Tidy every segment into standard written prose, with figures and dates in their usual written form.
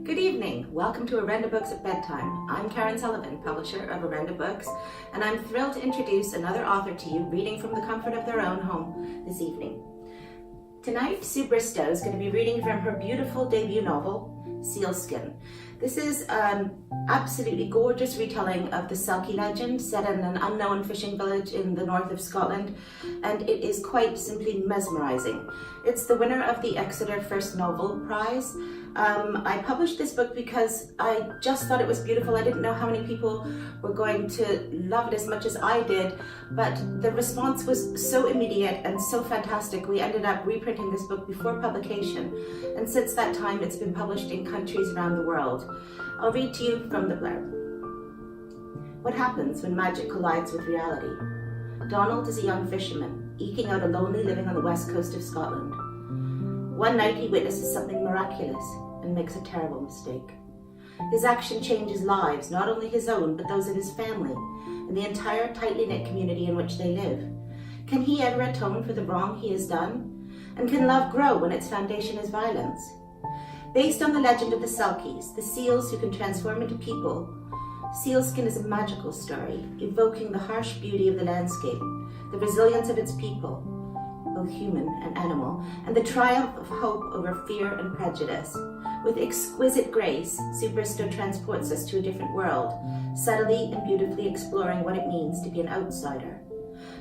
Good evening. Welcome to Orenda Books at Bedtime. I'm Karen Sullivan, publisher of Orenda Books, and I'm thrilled to introduce another author to you reading from the comfort of their own home this evening. Tonight, Sue Bristow is going to be reading from her beautiful debut novel, Sealskin. This is an absolutely gorgeous retelling of the Selkie legend set in an unknown fishing village in the north of Scotland, and it is quite simply mesmerizing. It's the winner of the Exeter First Novel Prize. I published this book because I just thought it was beautiful. I didn't know how many people were going to love it as much as I did, but the response was so immediate and so fantastic. We ended up reprinting this book before publication, and since that time it's been published in countries around the world. I'll read to you from the blurb. What happens when magic collides with reality? Donald is a young fisherman, eking out a lonely living on the west coast of Scotland. One night he witnesses something miraculous and makes a terrible mistake. His action changes lives, not only his own, but those of his family, and the entire tightly knit community in which they live. Can he ever atone for the wrong he has done? And can love grow when its foundation is violence? Based on the legend of the Selkies, the seals who can transform into people, Sealskin is a magical story, evoking the harsh beauty of the landscape, the resilience of its people, both human and animal, and the triumph of hope over fear and prejudice. With exquisite grace, Sue Bristow transports us to a different world, subtly and beautifully exploring what it means to be an outsider,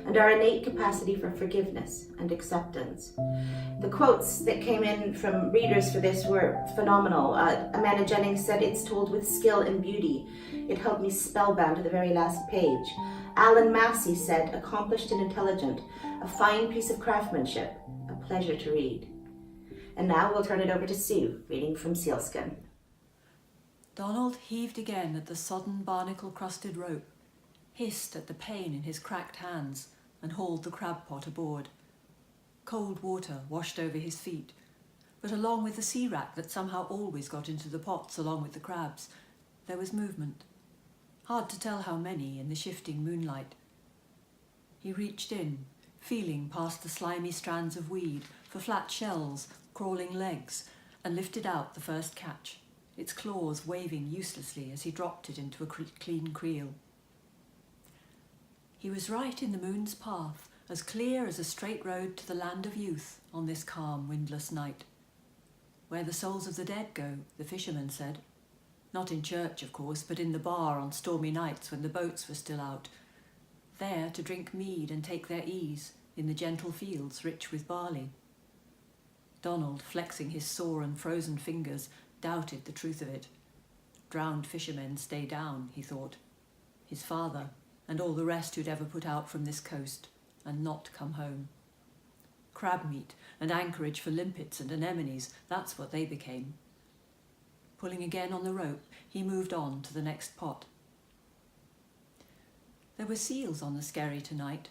and our innate capacity for forgiveness and acceptance. The quotes that came in from readers for this were phenomenal. Amanda Jennings said, "It's told with skill and beauty. It held me spellbound to the very last page." Alan Massey said, "Accomplished and intelligent, a fine piece of craftsmanship, a pleasure to read." And now we'll turn it over to Sue, reading from Sealskin. Donald heaved again at the sodden barnacle-crusted rope, hissed at the pain in his cracked hands, and hauled the crab pot aboard. Cold water washed over his feet, but along with the sea rat that somehow always got into the pots along with the crabs, there was movement. Hard to tell how many in the shifting moonlight. He reached in, feeling past the slimy strands of weed for flat shells, crawling legs, and lifted out the first catch, its claws waving uselessly as he dropped it into a clean creel. He was right in the moon's path, as clear as a straight road to the land of youth on this calm, windless night. Where the souls of the dead go, the fisherman said. Not in church, of course, but in the bar on stormy nights when the boats were still out. There to drink mead and take their ease in the gentle fields rich with barley. Donald, flexing his sore and frozen fingers, doubted the truth of it. Drowned fishermen stay down, he thought. His father, and all the rest who'd ever put out from this coast and not come home. Crab meat and anchorage for limpets and anemones, that's what they became. Pulling again on the rope, he moved on to the next pot. There were seals on the skerry tonight,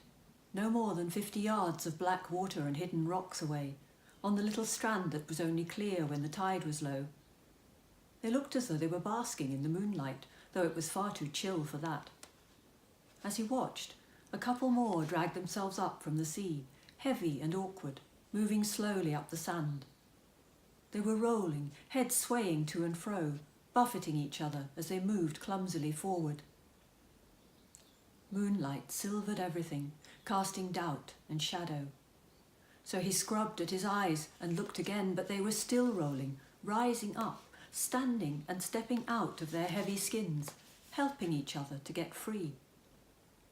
no more than 50 yards of black water and hidden rocks away, on the little strand that was only clear when the tide was low. They looked as though they were basking in the moonlight, though it was far too chill for that. As he watched, a couple more dragged themselves up from the sea, heavy and awkward, moving slowly up the sand. They were rolling, heads swaying to and fro, buffeting each other as they moved clumsily forward. Moonlight silvered everything, casting doubt and shadow. So he scrubbed at his eyes and looked again, but they were still rolling, rising up, standing and stepping out of their heavy skins, helping each other to get free.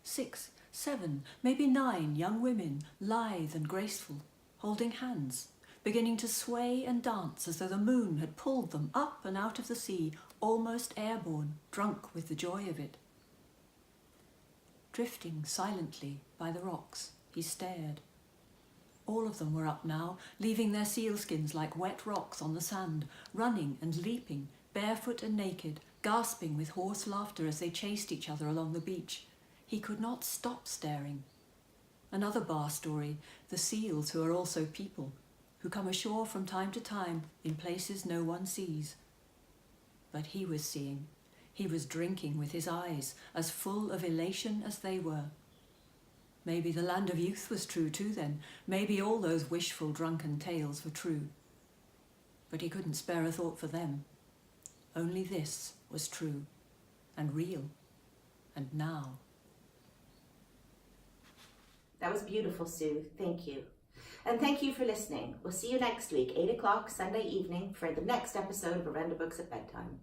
6, 7, maybe 9 young women, lithe and graceful, holding hands, beginning to sway and dance as though the moon had pulled them up and out of the sea, almost airborne, drunk with the joy of it. Drifting silently by the rocks, he stared. All of them were up now, leaving their sealskins like wet rocks on the sand, running and leaping, barefoot and naked, gasping with hoarse laughter as they chased each other along the beach. He could not stop staring. Another bar story, the seals who are also people, who come ashore from time to time in places no one sees. But he was seeing. He was drinking with his eyes, as full of elation as they were. Maybe the land of youth was true too then. Maybe all those wishful drunken tales were true. But he couldn't spare a thought for them. only this was true and real and now. That was beautiful, Sue. Thank you. And thank you for listening. We'll see you next week, 8 o'clock Sunday evening, for the next episode of Orenda Books at Bedtime.